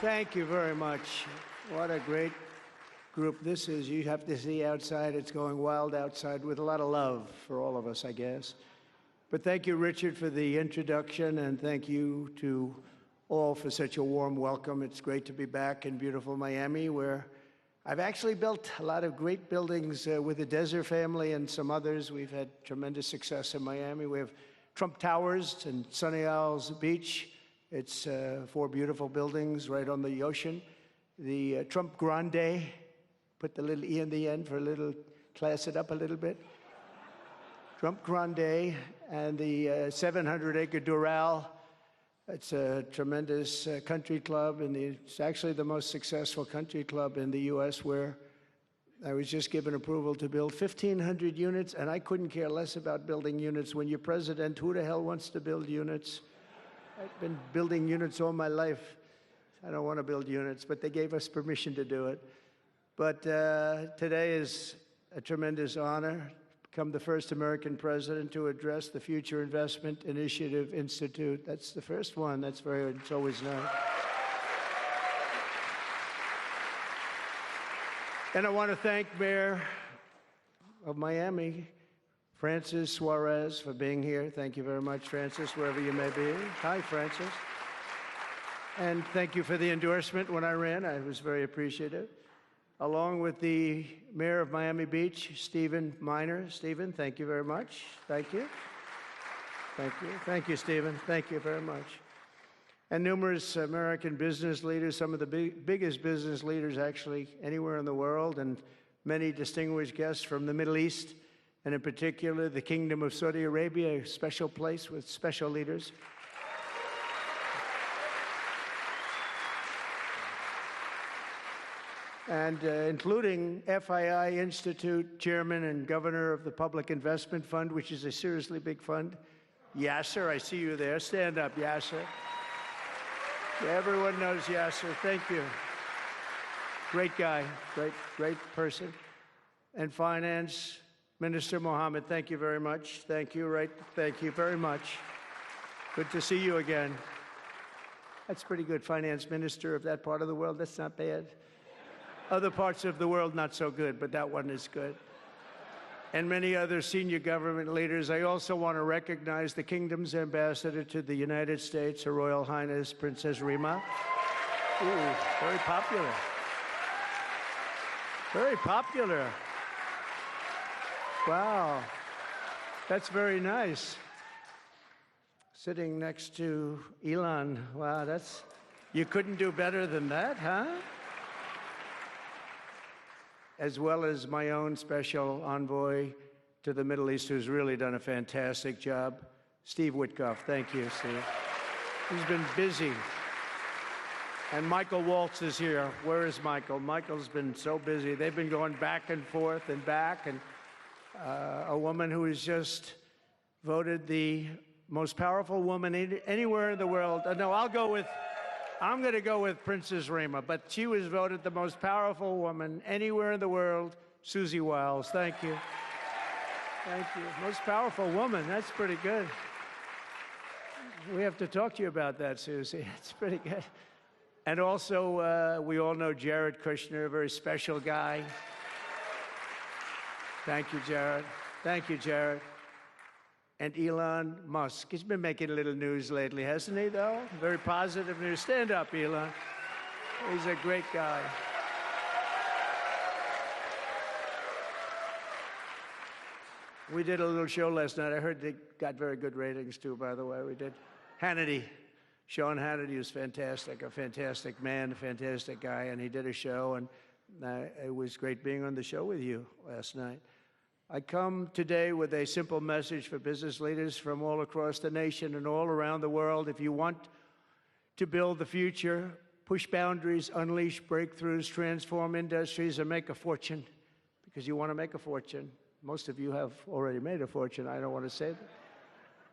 Thank you very much. What a great group this is. You have to see outside. It's going wild outside with a lot of love for all of us, I guess. But thank you, Richard, for the introduction, and thank you to all for such a warm welcome. It's great to be back in beautiful Miami, where I've actually built a lot of great buildings with the Desert family and some others. We've had tremendous success in Miami. We have Trump Towers and Sunny Isles Beach. It's 4 beautiful buildings right on the ocean. The Trump Grande, put the little E in the end for a little, class it up a little bit. Trump Grande and the 700-acre Doral. It's a tremendous country club, and it's actually the most successful country club in the U.S., where I was just given approval to build 1,500 units, and I couldn't care less about building units. When you're president, who the hell wants to build units? I've been building units all my life. I don't want to build units, but they gave us permission to do it. But today is a tremendous honor to become the first American president to address the Future Investment Initiative Institute. That's the first one. That's it's always nice. And I want to thank Mayor of Miami, Francis Suarez, for being here. Thank you very much, Francis, wherever you may be. Hi, Francis. And thank you for the endorsement when I ran. I was very appreciative. Along with the Mayor of Miami Beach, Stephen Miner. Stephen, thank you very much. Thank you. Thank you. Thank you, Stephen. Thank you very much. And numerous American business leaders, some of the biggest business leaders actually anywhere in the world, and many distinguished guests from the Middle East, and in particular, the Kingdom of Saudi Arabia, a special place with special leaders. And including FII Institute Chairman and Governor of the Public Investment Fund, which is a seriously big fund. Yasser, I see you there. Stand up, Yasser. Everyone knows Yasser. Thank you. Great guy, great person. And Finance Minister Mohammed, thank you very much. Thank you, thank you very much. Good to see you again. That's pretty good, Finance Minister of that part of the world. That's not bad. Other parts of the world, not so good, but that one is good. And many other senior government leaders. I also want to recognize the Kingdom's ambassador to the United States, Her Royal Highness Princess Rima. Ooh, very popular. Very popular. Wow, that's very nice. Sitting next to Elon. Wow, you couldn't do better than that, huh? As well as my own special envoy to the Middle East, who's really done a fantastic job, Steve Witkoff. Thank you, Steve. He's been busy. And Michael Waltz is here. Where is Michael? Michael's been so busy. They've been going back and forth and back, and a woman who is just voted the most powerful woman anywhere in the world. No, I'm going to go with Princess Rima, but she was voted the most powerful woman anywhere in the world, Susie Wiles. Thank you. Thank you. Most powerful woman. That's pretty good. We have to talk to you about that, Susie. It's pretty good. And also, we all know Jared Kushner, a very special guy. Thank you, Jared. Thank you, Jared. And Elon Musk. He's been making a little news lately, hasn't he, though? Very positive news. Stand up, Elon. He's a great guy. We did a little show last night. I heard they got very good ratings, too, by the way. We did. Hannity. Sean Hannity was fantastic, a fantastic man, a fantastic guy, and he did a show, and it was great being on the show with you last night. I come today with a simple message for business leaders from all across the nation and all around the world. If you want to build the future, push boundaries, unleash breakthroughs, transform industries, and make a fortune, because you want to make a fortune. Most of you have already made a fortune. I don't want to say that.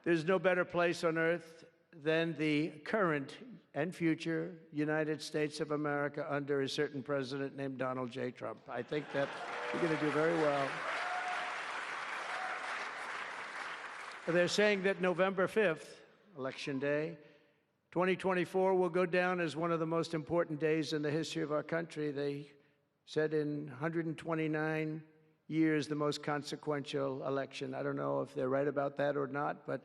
There's no better place on earth than the current and future United States of America under a certain president named Donald J. Trump. I think that you're going to do very well. They're saying that November 5th, Election Day, 2024 will go down as one of the most important days in the history of our country. They said in 129 years, the most consequential election. I don't know if they're right about that or not, but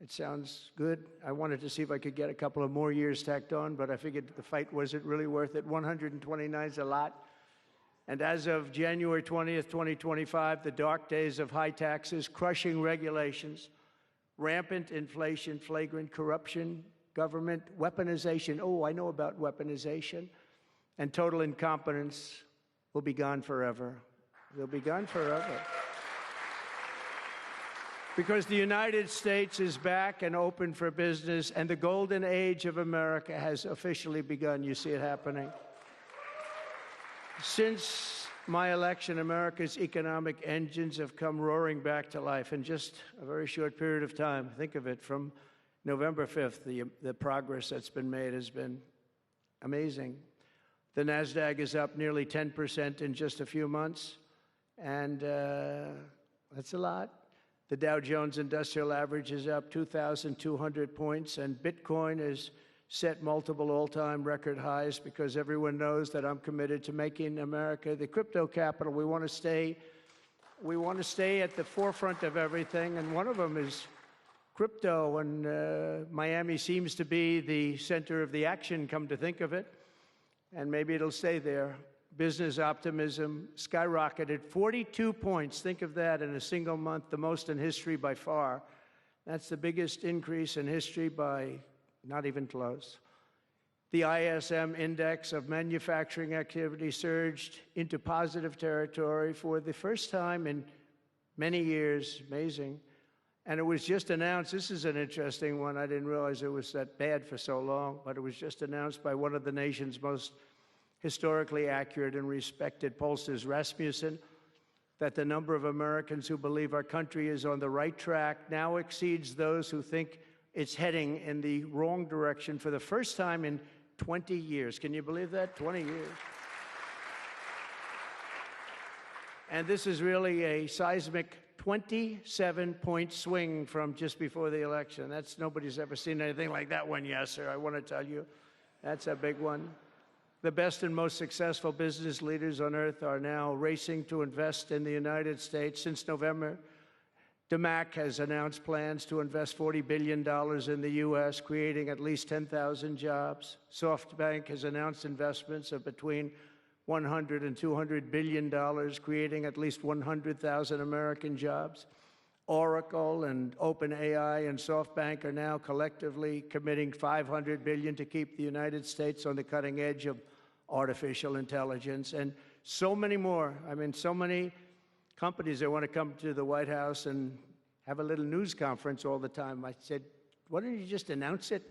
it sounds good. I wanted to see if I could get a couple of more years tacked on, but I figured the fight wasn't really worth it. 129 is a lot. And as of January 20th, 2025, the dark days of high taxes, crushing regulations, rampant inflation, flagrant corruption, government weaponization, oh, I know about weaponization, and total incompetence will be gone forever. They'll be gone forever. Because the United States is back and open for business, and the golden age of America has officially begun. You see it happening. Since my election, America's economic engines have come roaring back to life in just a very short period of time. Think of it, from November 5th, the progress that's been made has been amazing. The NASDAQ is up nearly 10% in just a few months, and that's a lot. The Dow Jones Industrial Average is up 2,200 points, and Bitcoin has set multiple all-time record highs because everyone knows that I'm committed to making America the crypto capital. We want to stay at the forefront of everything, and one of them is crypto, and Miami seems to be the center of the action, come to think of it, and maybe it'll stay there. Business optimism skyrocketed 42 points. Think of that in a single month, the most in history by far. That's the biggest increase in history by not even close. The ISM index of manufacturing activity surged into positive territory for the first time in many years. Amazing. And it was just announced, this is an interesting one, I didn't realize it was that bad for so long, but it was just announced by one of the nation's most historically accurate and respected pollsters, Rasmussen, that the number of Americans who believe our country is on the right track now exceeds those who think it's heading in the wrong direction for the first time in 20 years. Can you believe that? 20 years. And this is really a seismic 27-point swing from just before the election. Nobody's ever seen anything like that one, yes, sir. I want to tell you, that's a big one. The best and most successful business leaders on earth are now racing to invest in the United States. Since November, DMAC has announced plans to invest $40 billion in the U.S., creating at least 10,000 jobs. SoftBank has announced investments of between $100 and $200 billion, creating at least 100,000 American jobs. Oracle and OpenAI and SoftBank are now collectively committing $500 billion to keep the United States on the cutting edge of artificial intelligence, and so many more. I mean, so many companies that want to come to the White House and have a little news conference all the time. I said, why don't you just announce it?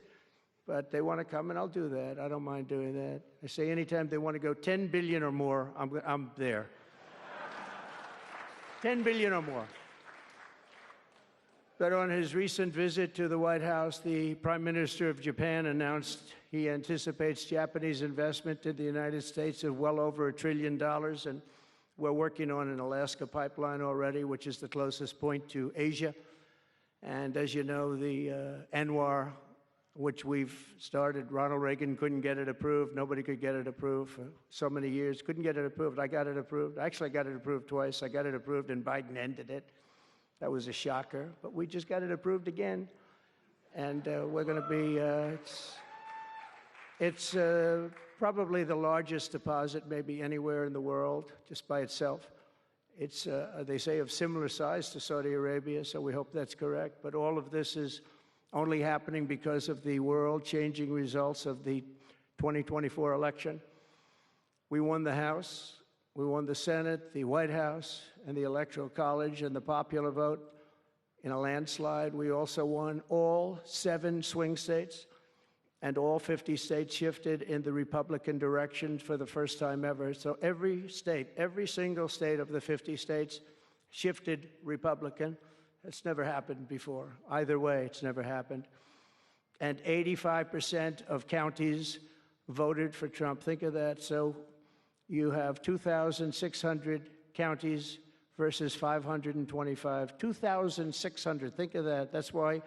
But they want to come, and I'll do that. I don't mind doing that. I say anytime they want to go 10 billion or more, I'm there. 10 billion or more. But on his recent visit to the White House, the Prime Minister of Japan announced he anticipates Japanese investment in the United States of well over $1 trillion, and we're working on an Alaska pipeline already, which is the closest point to Asia. And as you know, the ANWR, which we've started, Ronald Reagan couldn't get it approved. Nobody could get it approved for so many years. Couldn't get it approved. I got it approved. Actually, I got it approved twice. I got it approved, and Biden ended it. That was a shocker, but we just got it approved again. And we're going to be, it's probably the largest deposit maybe anywhere in the world, just by itself. It's, they say, of similar size to Saudi Arabia, so we hope that's correct. But all of this is only happening because of the world-changing results of the 2024 election. We won the House. We won the Senate, the White House, and the Electoral College, and the popular vote in a landslide. We also won all 7 swing states, and all 50 states shifted in the Republican direction for the first time ever. So every state, every single state of the 50 states shifted Republican. It's never happened before. Either way, it's never happened. And 85% of counties voted for Trump. Think of that. So you have 2,600 counties versus 525. 2,600, think of that. That's why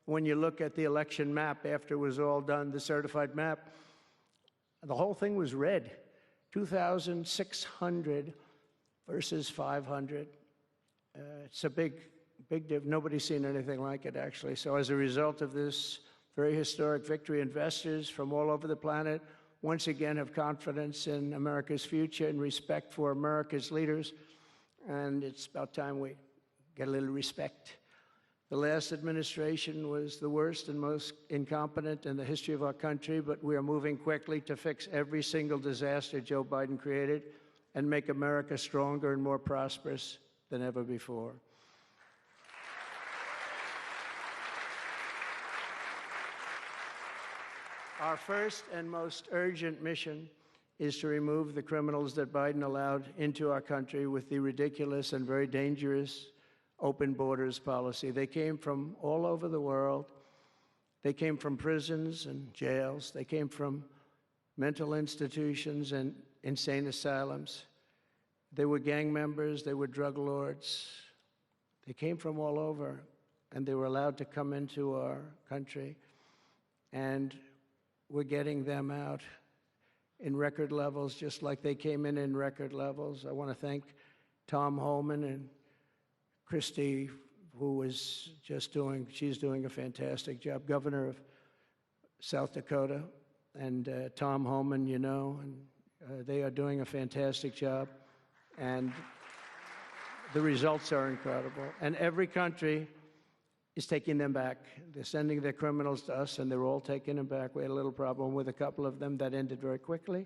When you look at the election map after it was all done, the certified map, the whole thing was red. 2,600 versus 500. It's a big difference. Nobody's seen anything like it, actually. So as a result of this very historic victory, investors from all over the planet once again have confidence in America's future and respect for America's leaders. And it's about time we get a little respect. The last administration was the worst and most incompetent in the history of our country, but we are moving quickly to fix every single disaster Joe Biden created and make America stronger and more prosperous than ever before. Our first and most urgent mission is to remove the criminals that Biden allowed into our country with the ridiculous and very dangerous open borders policy. They came from all over the world. They came from prisons and jails. They came from mental institutions and insane asylums. They were gang members. They were drug lords. They came from all over, and they were allowed to come into our country. And we're getting them out in record levels, just like they came in record levels. I want to thank Tom Homan and Christie, who was she's doing a fantastic job, governor of South Dakota, and Tom Homan, you know, and they are doing a fantastic job, and the results are incredible. And every country is taking them back. They're sending their criminals to us, and they're all taking them back. We had a little problem with a couple of them that ended very quickly.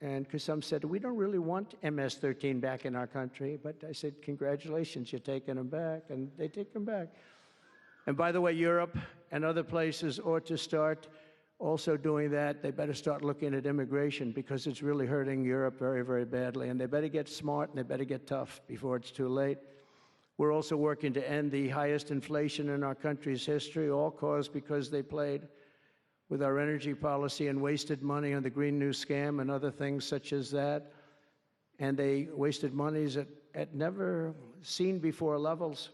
And because some said, we don't really want MS-13 back in our country. But I said, congratulations, you're taking them back. And they take them back. And by the way, Europe and other places ought to start also doing that. They better start looking at immigration, because it's really hurting Europe very, very badly. And they better get smart, and they better get tough before it's too late. We're also working to end the highest inflation in our country's history, all caused because they played with our energy policy and wasted money on the Green New Scam and other things such as that. And they wasted monies at never seen before levels.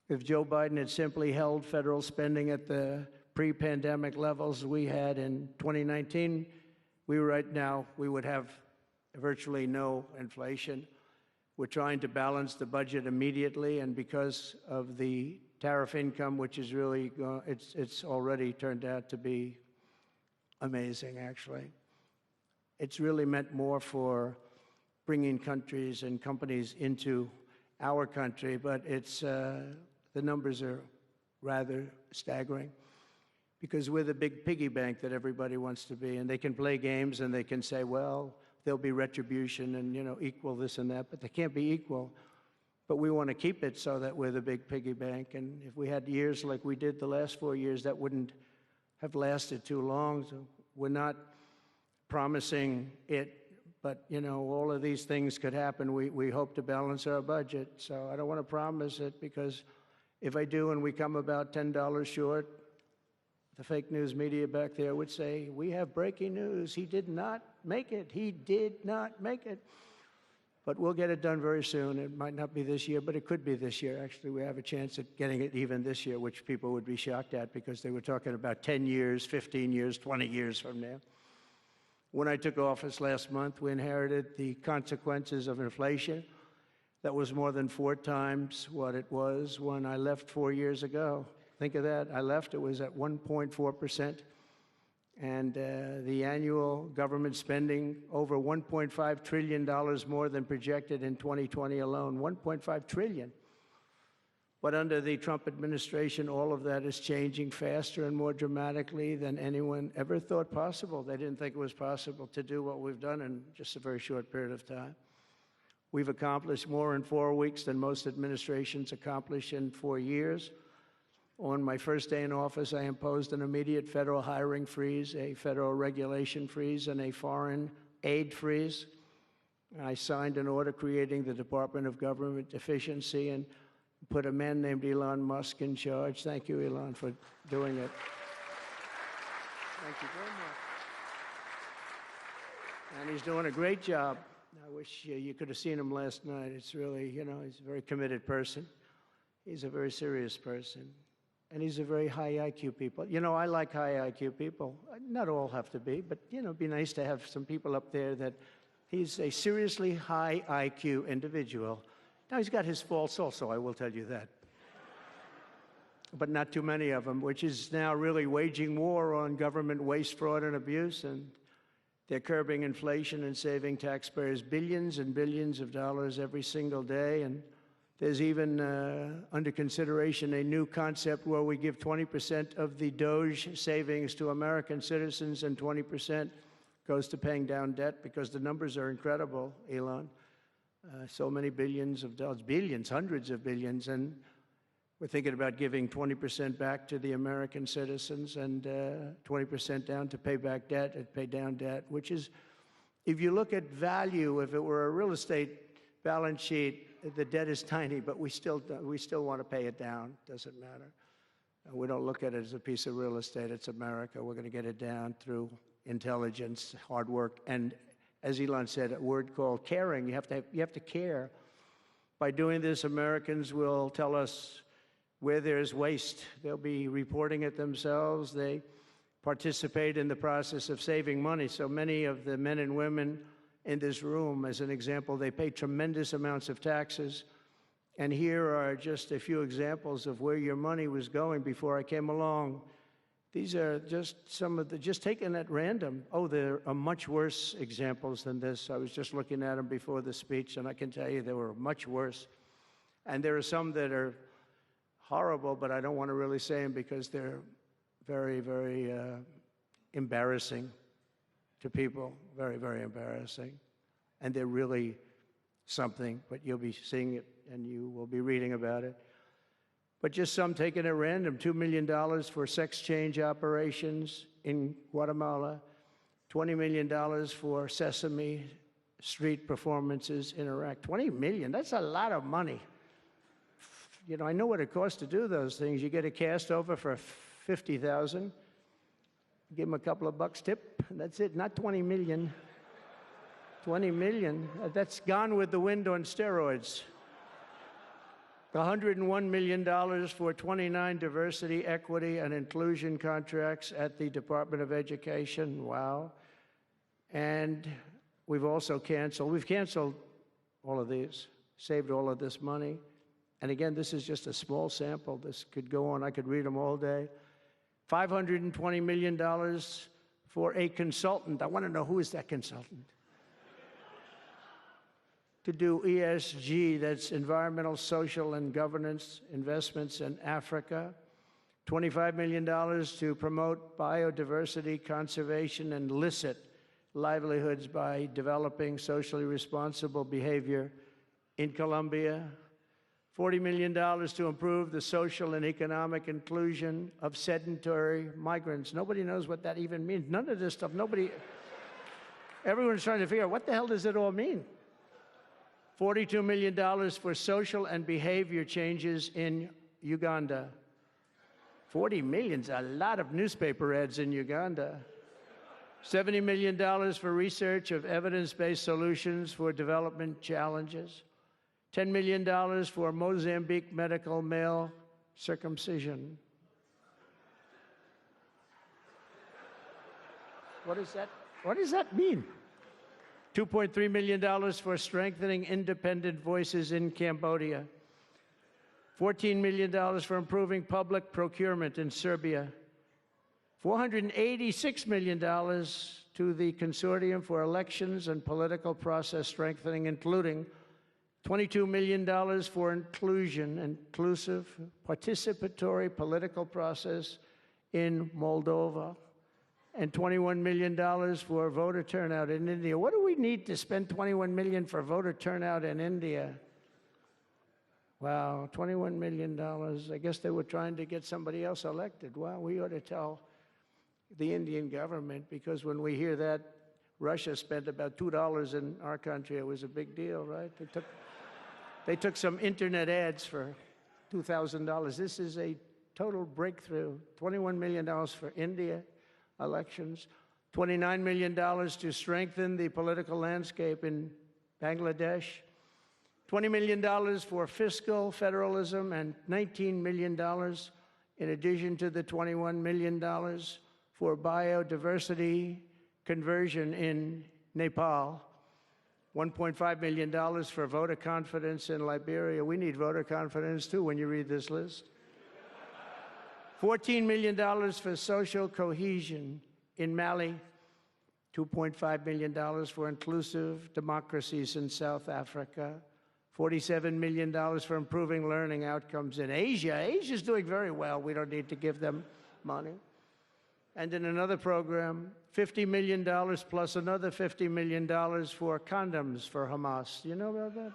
If Joe Biden had simply held federal spending at the pre-pandemic levels we had in 2019, we would have virtually no inflation. We're trying to balance the budget immediately, and because of the tariff income, which is really, it's already turned out to be amazing, actually. It's really meant more for bringing countries and companies into our country, but the numbers are rather staggering, because we're the big piggy bank that everybody wants to be, and they can play games and they can say, well, there'll be retribution and, you know, equal this and that, but they can't be equal. But we want to keep it so that we're the big piggy bank. And if we had years like we did the last 4 years, that wouldn't have lasted too long. So we're not promising it, but, you know, all of these things could happen. We hope to balance our budget. So I don't want to promise it, because if I do and we come about $10 short, the fake news media back there would say, we have breaking news. He did not make it. He did not make it. But we'll get it done very soon. It might not be this year, but it could be this year. Actually, we have a chance at getting it even this year, which people would be shocked at, because they were talking about 10 years, 15 years, 20 years from now. When I took office last month, we inherited the consequences of inflation that was more than 4 times what it was when I left 4 years ago. Think of that. I left, it was at 1.4%. And the annual government spending over $1.5 trillion more than projected in 2020 alone. $1.5 trillion. But under the Trump administration, all of that is changing faster and more dramatically than anyone ever thought possible. They didn't think it was possible to do what we've done in just a very short period of time. We've accomplished more in 4 weeks than most administrations accomplish in 4 years. On my first day in office, I imposed an immediate federal hiring freeze, a federal regulation freeze, and a foreign aid freeze. I signed an order creating the Department of Government Efficiency and put a man named Elon Musk in charge. Thank you, Elon, for doing it. Thank you very much. And he's doing a great job. I wish you could have seen him last night. It's really, you know, he's a very committed person. He's a very serious person. and these are very high IQ people. You know, I like high IQ people. Not all have to be, but, you know, it'd be nice to have some people up there that he's a seriously high IQ individual. Now, he's got his faults also, I will tell you that. But not too many of them, which is now really waging war on government waste, fraud, and abuse, and they're curbing inflation and saving taxpayers billions and billions of dollars every single day. And there's even under consideration a new concept where we give 20% of the Doge savings to American citizens and 20% goes to paying down debt, because the numbers are incredible, Elon. So many billions of dollars, billions, hundreds of billions, and we're thinking about giving 20% back to the American citizens and 20% down to pay back debt and pay down debt, which is, if you look at value, if it were a real estate balance sheet, the debt is tiny, but we still want to pay it down. Doesn't matter. We don't look at it as a piece of real estate. It's America. We're going to get it down through intelligence, hard work, and, as Elon said, a word called caring. You have to care. By doing this, Americans will tell us where there's waste. They'll be reporting it themselves. They participate in the process of saving money. So many of the men and women in this room, as an example, they pay tremendous amounts of taxes. And here are just a few examples of where your money was going before I came along. These are just some of the, just taken at random. Oh, there are much worse examples than this. I was just looking at them before the speech, and I can tell you they were much worse. And there are some that are horrible, but I don't want to really say them because they're very, very embarrassing to people. Very, very embarrassing. And they're really something, but you'll be seeing it and you will be reading about it. But just some taken at random: $2 million for sex change operations in Guatemala, $20 million for Sesame Street performances in Iraq. $20 million, that's a lot of money. You know, I know what it costs to do those things. You get a cast over for $50,000, give them a couple of bucks tip, and that's it. Not 20 million. 20 million, that's Gone with the Wind on steroids. $101 million for 29 diversity, equity, and inclusion contracts at the Department of Education. Wow. And we've canceled all of these, saved all of this money. And again, this is just a small sample. This could go on. I could read them all day. $520 million for a consultant. I want to know, who is that consultant? To do ESG, that's environmental, social, and governance investments in Africa. $25 million to promote biodiversity, conservation, and illicit livelihoods by developing socially responsible behavior in Colombia. $40 million to improve the social and economic inclusion of sedentary migrants. Nobody knows what that even means. None of this stuff, everyone's trying to figure out, what the hell does it all mean? $42 million for social and behavior changes in Uganda. 40 million's a lot of newspaper ads in Uganda. $70 million for research of evidence-based solutions for development challenges. $10 million for Mozambique medical male circumcision. What does that mean? $2.3 million for strengthening independent voices in Cambodia. $14 million for improving public procurement in Serbia. $486 million to the Consortium for Elections and Political Process Strengthening, including $22 million for inclusive, participatory political process in Moldova, and $21 million for voter turnout in India. What do we need to spend $21 million for voter turnout in India? Wow, $21 million. I guess they were trying to get somebody else elected. Well, we ought to tell the Indian government, because when we hear that Russia spent about $2 in our country, it was a big deal, right? They took some internet ads for $2,000. This is a total breakthrough. $21 million for India elections. $29 million to strengthen the political landscape in Bangladesh. $20 million for fiscal federalism, and $19 million in addition to the $21 million for biodiversity conversion in Nepal, $1.5 million for voter confidence in Liberia. We need voter confidence, too, when you read this list. $14 million for social cohesion in Mali, $2.5 million for inclusive democracies in South Africa, $47 million for improving learning outcomes in Asia. Asia's doing very well. We don't need to give them money. And in another program, $50 million plus another $50 million for condoms for Hamas. Do you know about that?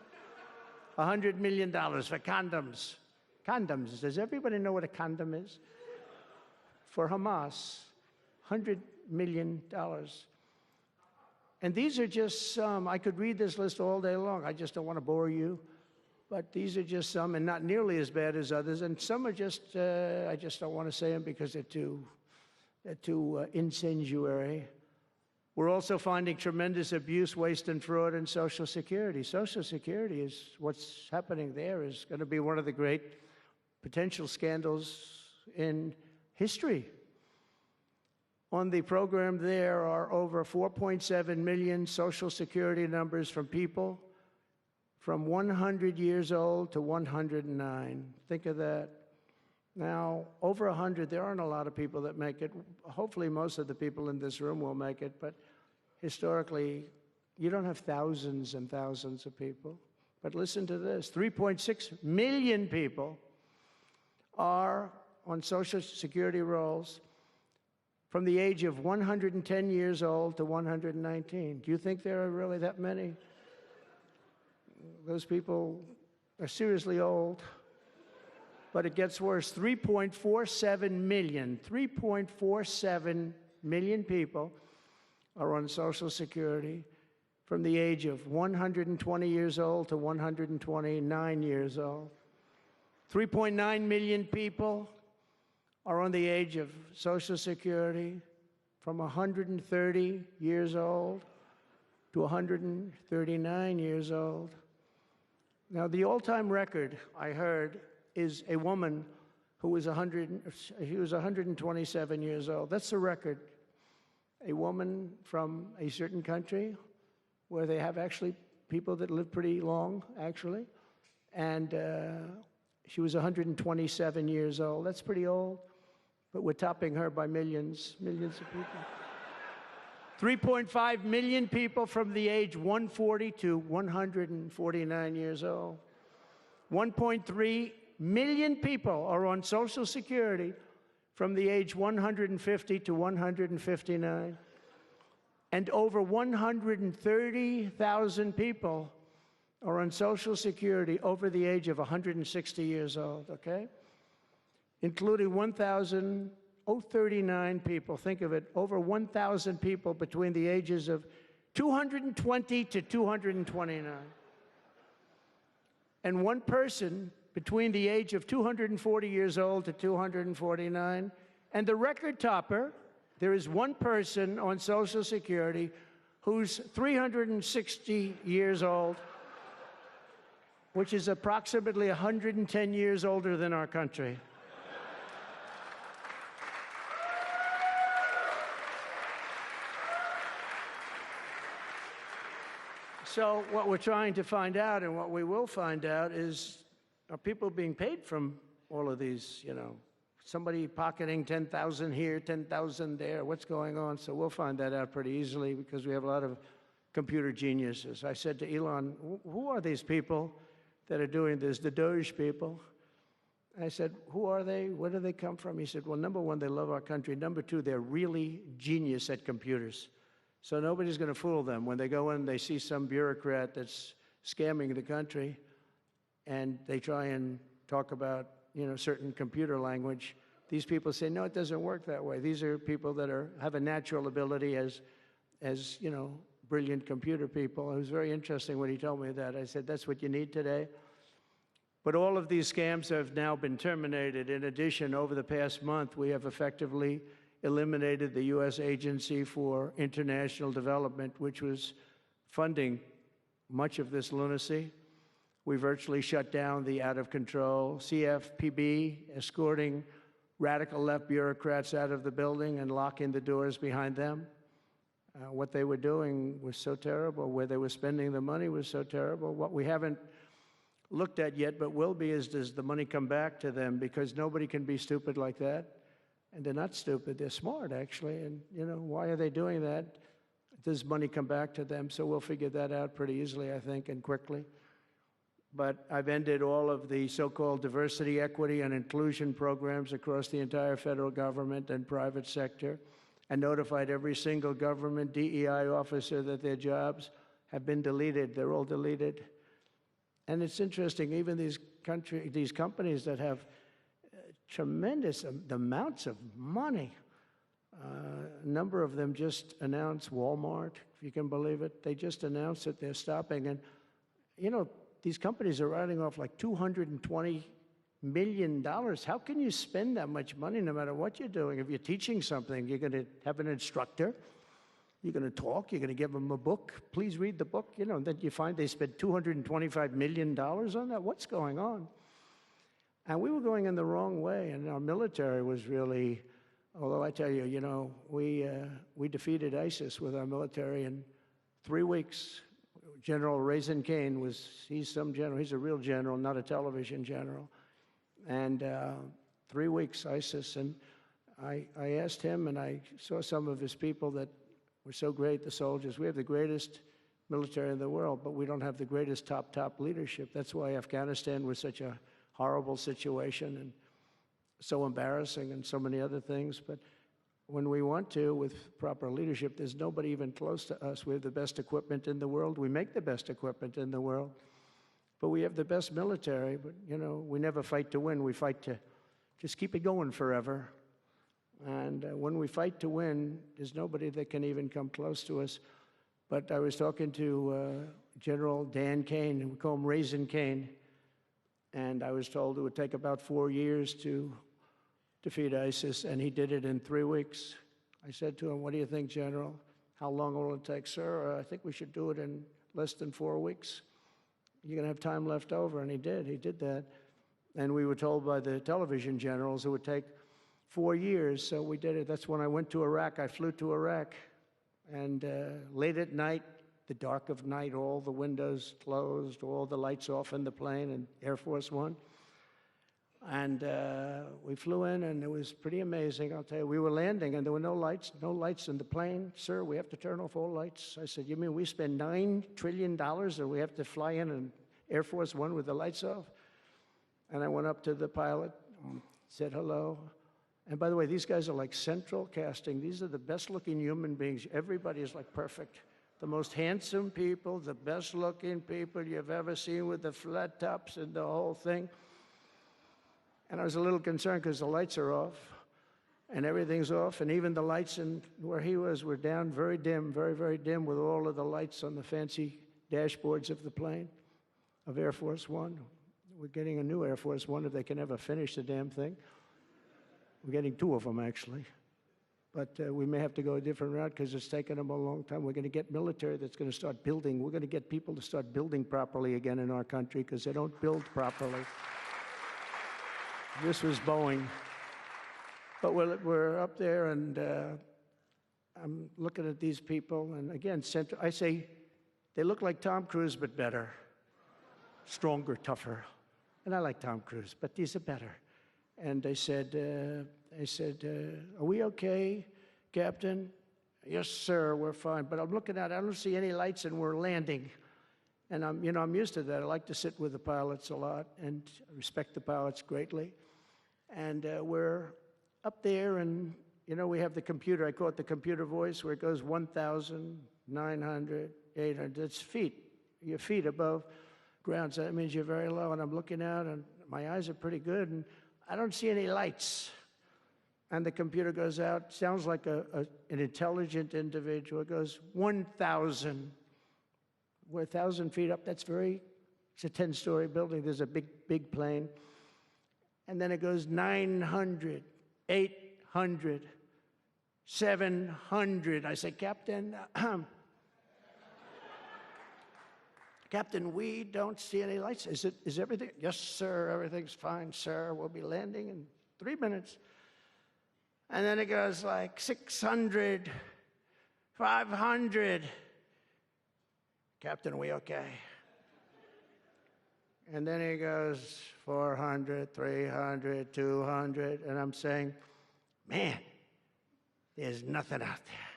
$100 million for condoms. Condoms. Does everybody know what a condom is? For Hamas, $100 million. And these are just some. I could read this list all day long. I just don't want to bore you. But these are just some, and not nearly as bad as others. And some are just, I just don't want to say them because they're too incendiary. We're also finding tremendous abuse, waste, and fraud in Social Security. Social Security is, what's happening there is going to be one of the great potential scandals in history. On the program, there are over 4.7 million Social Security numbers from people from 100 years old to 109. Think of that. Now, over 100, there aren't a lot of people that make it. Hopefully, most of the people in this room will make it, but historically, you don't have thousands and thousands of people. But listen to this. 3.6 million people are on Social Security rolls from the age of 110 years old to 119. Do you think there are really that many? Those people are seriously old. But it gets worse. 3.47 million people are on Social Security from the age of 120 years old to 129 years old. 3.9 million people are on the age of Social Security from 130 years old to 139 years old. Now, the all-time record, I heard, is a woman who was 127 years old. That's the record. A woman from a certain country where they have actually people that live pretty long, actually. And she was 127 years old. That's pretty old. But we're topping her by millions of people. 3.5 million people from the age 140 to 149 years old. 1.3 million people are on Social Security from the age 150 to 159. And over 130,000 people are on Social Security over the age of 160 years old, okay? Including 1,039 people. Think of it, over 1,000 people between the ages of 220 to 229. And one person between the age of 240 years old to 249. And the record topper, there is one person on Social Security who's 360 years old, which is approximately 110 years older than our country. So what we're trying to find out, and what we will find out, is are people being paid from all of these, you know, somebody pocketing 10,000 here, 10,000 there, what's going on? So we'll find that out pretty easily because we have a lot of computer geniuses. I said to Elon, who are these people that are doing this, the Doge people? I said, who are they? Where do they come from? He said, well, number one, they love our country. Number two, they're really genius at computers. So nobody's going to fool them. When they go in, they see some bureaucrat that's scamming the country, and they try and talk about, you know, certain computer language. These people say, no, it doesn't work that way. These are people that have a natural ability as you know, brilliant computer people. It was very interesting when he told me that. I said, that's what you need today. But all of these scams have now been terminated. In addition, over the past month, we have effectively eliminated the U.S. Agency for International Development, which was funding much of this lunacy. We virtually shut down the out-of-control CFPB, escorting radical left bureaucrats out of the building and locking the doors behind them. What they were doing was so terrible. Where they were spending the money was so terrible. What we haven't looked at yet, but will be, is does the money come back to them? Because nobody can be stupid like that. And they're not stupid. They're smart, actually. And, why are they doing that? Does money come back to them? So we'll figure that out pretty easily, I think, and quickly. But I've ended all of the so-called diversity, equity, and inclusion programs across the entire federal government and private sector, and notified every single government DEI officer that their jobs have been deleted. They're all deleted. And it's interesting, even these companies that have tremendous amounts of money, a number of them just announced, Walmart, if you can believe it, they just announced that they're stopping. And, these companies are writing off like $220 million. How can you spend that much money no matter what you're doing? If you're teaching something, you're going to have an instructor, you're going to talk, you're going to give them a book. Please read the book. Then you find they spent $225 million on that. What's going on? And we were going in the wrong way, and our military was really, although I tell you, we defeated ISIS with our military in 3 weeks. General Raisin Kane he's some general, he's a real general, not a television general. And 3 weeks, ISIS, and I asked him, and I saw some of his people that were so great, the soldiers. We have the greatest military in the world, but we don't have the greatest top leadership. That's why Afghanistan was such a horrible situation and so embarrassing and so many other things. But when we want to, with proper leadership, there's nobody even close to us. We have the best equipment in the world. We make the best equipment in the world. But we have the best military. But, we never fight to win. We fight to just keep it going forever. And when we fight to win, there's nobody that can even come close to us. But I was talking to General Dan Kane, we call him Raisin Kane, and I was told it would take about 4 years to defeat ISIS, and he did it in 3 weeks. I said to him, "What do you think, General? How long will it take?" "Sir, I think we should do it in less than 4 weeks. You're going to have time left over." And he did that. And we were told by the television generals it would take 4 years, so we did it. That's when I went to Iraq. I flew to Iraq, and late at night, the dark of night, all the windows closed, all the lights off in the plane, and Air Force One. And we flew in, and it was pretty amazing. I'll tell you, we were landing, and there were no lights in the plane. "Sir, we have to turn off all lights." I said, "You mean we spend $9 trillion and we have to fly in an Air Force One with the lights off?" And I went up to the pilot, said hello. And by the way, these guys are like central casting. These are the best-looking human beings. Everybody is like perfect. The most handsome people, the best-looking people you've ever seen with the flat tops and the whole thing. And I was a little concerned because the lights are off, and everything's off, and even the lights in where he was were down, very dim, very, very dim, with all of the lights on the fancy dashboards of the plane, of Air Force One. We're getting a new Air Force One if they can ever finish the damn thing. We're getting 2 of them, actually. But we may have to go a different route because it's taken them a long time. We're going to get military that's going to start building. We're going to get people to start building properly again in our country because they don't build properly. This was Boeing. But we're up there, and I'm looking at these people, and again, I say, they look like Tom Cruise, but better. Stronger, tougher. And I like Tom Cruise, but these are better. And they said, "Are we okay, Captain?" "Yes, sir, we're fine." But I'm looking at it, I don't see any lights, and we're landing. And I'm used to that. I like to sit with the pilots a lot, and I respect the pilots greatly. And we're up there, and we have the computer. I call it the computer voice, where it goes 1,900, 800. It's feet. Your feet above ground. So that means you're very low. And I'm looking out, and my eyes are pretty good, and I don't see any lights. And the computer goes out. Sounds like an intelligent individual. It goes 1,000. We're 1,000 feet up. It's a 10-story building. There's a big plane. And then it goes 900, 800, 700. I say, "Captain, Captain, we don't see any lights. Is everything?" "Yes, sir, everything's fine, sir. We'll be landing in 3 minutes." And then it goes like 600, 500. Captain, are we okay? And then he goes 400, 300, 200, and I'm saying, man, there's nothing out there.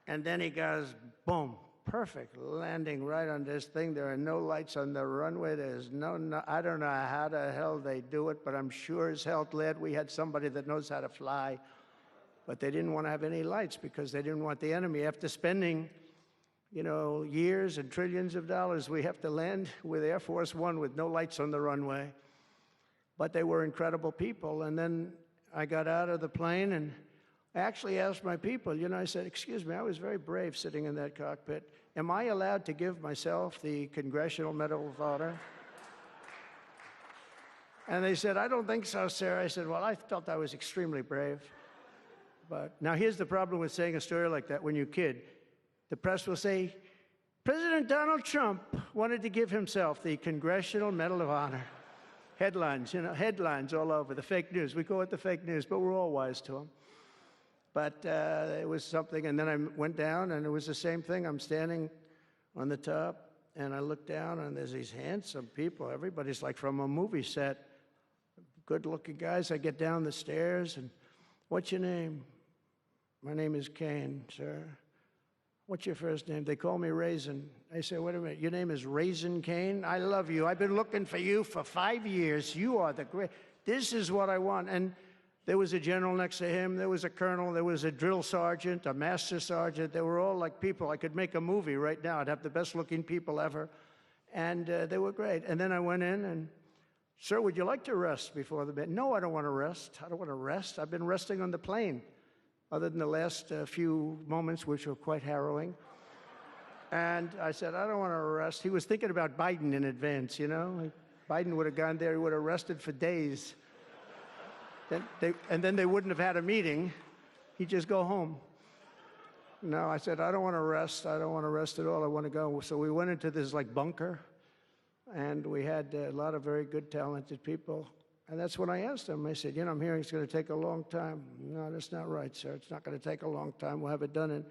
And then he goes, boom, perfect landing right on this thing. There are no lights on the runway. There's no, I don't know how the hell they do it, but I'm sure as hell glad we had somebody that knows how to fly. But they didn't want to have any lights because they didn't want the enemy. After spending, you know, years and trillions of dollars, we have to land with Air Force One with no lights on the runway. But they were incredible people. And then I got out of the plane and I actually asked my people, you know, I said, excuse me, I was very brave sitting in that cockpit. Am I allowed to give myself the Congressional Medal of Honor? And they said, I don't think so, sir. I said, well, I felt I was extremely brave. But now here's the problem with saying a story like that when you kid. The press will say, President Donald Trump wanted to give himself the Congressional Medal of Honor. Headlines, you know, headlines all over, the fake news. We call it the fake news, but we're all wise to them. But it was something, and then I went down, and it was the same thing. I'm standing on the top, and I look down, and there's these handsome people. Everybody's like from a movie set. Good-looking guys. I get down the stairs, and what's your name? My name is Kane, sir. What's your first name? They call me Raisin. I say, wait a minute, your name is Raisin Kane? I love you. I've been looking for you for 5 years. You are the great. This is what I want. And there was a general next to him. There was a colonel. There was a drill sergeant, a master sergeant. They were all like people. I could make a movie right now. I'd have the best-looking people ever. And they were great. And then I went in and, sir, would you like to rest before the bed? No, I don't want to rest. I don't want to rest. I've been resting on the plane, other than the last few moments, which were quite harrowing. And I said, I don't want to rest. He was thinking about Biden in advance, you know. Biden would have gone there. He would have rested for days. And then they wouldn't have had a meeting. He'd just go home. No, I said, I don't want to rest. I don't want to rest at all. I want to go. So we went into this like bunker, and we had a lot of very good, talented people. And that's when I asked him. I said, you know, I'm hearing it's going to take a long time. No, that's not right, sir. It's not going to take a long time. We'll have it done in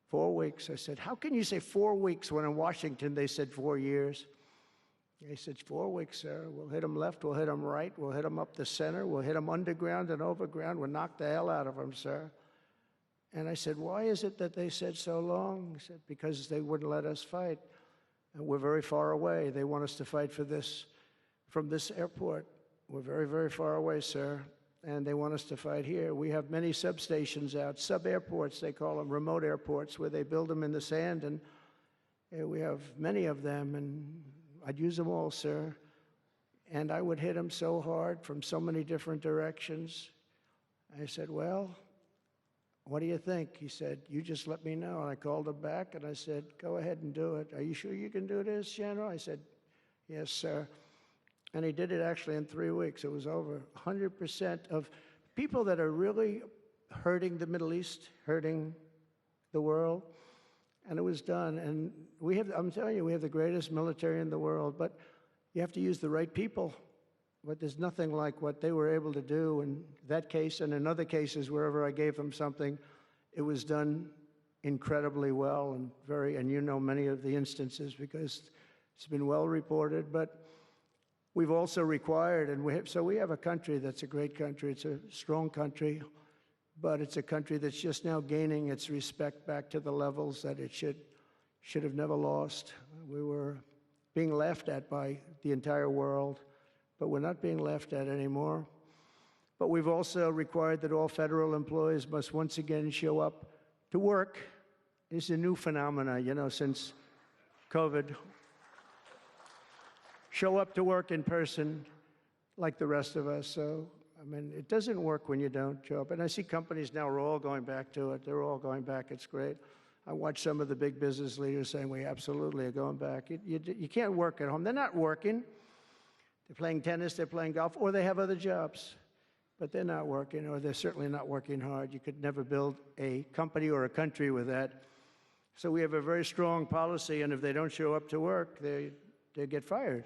4 weeks. I said, how can you say 4 weeks when in Washington they said 4 years? He said, 4 weeks, sir. We'll hit them left, we'll hit them right, we'll hit them up the center, we'll hit them underground and overground, we'll knock the hell out of them, sir. And I said, why is it that they said so long? He said, because they wouldn't let us fight. And we're very far away. They want us to fight for this, from this airport. We're very, very far away, sir. And they want us to fight here. We have many substations out, sub-airports, they call them, remote airports, where they build them in the sand. And we have many of them. And I'd use them all, sir. And I would hit them so hard from so many different directions. I said, well, what do you think? He said, you just let me know. And I called him back, and I said, go ahead and do it. Are you sure you can do this, General? I said, yes, sir. And he did it actually in 3 weeks. It was over 100% of people that are really hurting the Middle East, hurting the world. And it was done. And we have, I'm telling you, we have the greatest military in the world, but you have to use the right people. But there's nothing like what they were able to do in that case and in other cases wherever I gave them something. It was done incredibly well and you know many of the instances because it's been well reported. But we've also required, and so we have a country that's a great country. It's a strong country. But it's a country that's just now gaining its respect back to the levels that it should have never lost. We were being laughed at by the entire world, but we're not being laughed at anymore. But we've also required that all federal employees must once again show up to work. It's a new phenomenon, you know, since COVID. Show up to work in person like the rest of us. So I mean, it doesn't work when you don't show up. And I see companies now are all going back to it. They're all going back. It's great. I watch some of the big business leaders saying, we absolutely are going back. You can't work at home. They're not working. They're playing tennis, they're playing golf, or they have other jobs. But they're not working, or they're certainly not working hard. You could never build a company or a country with that. So we have a very strong policy, and if they don't show up to work, they get fired.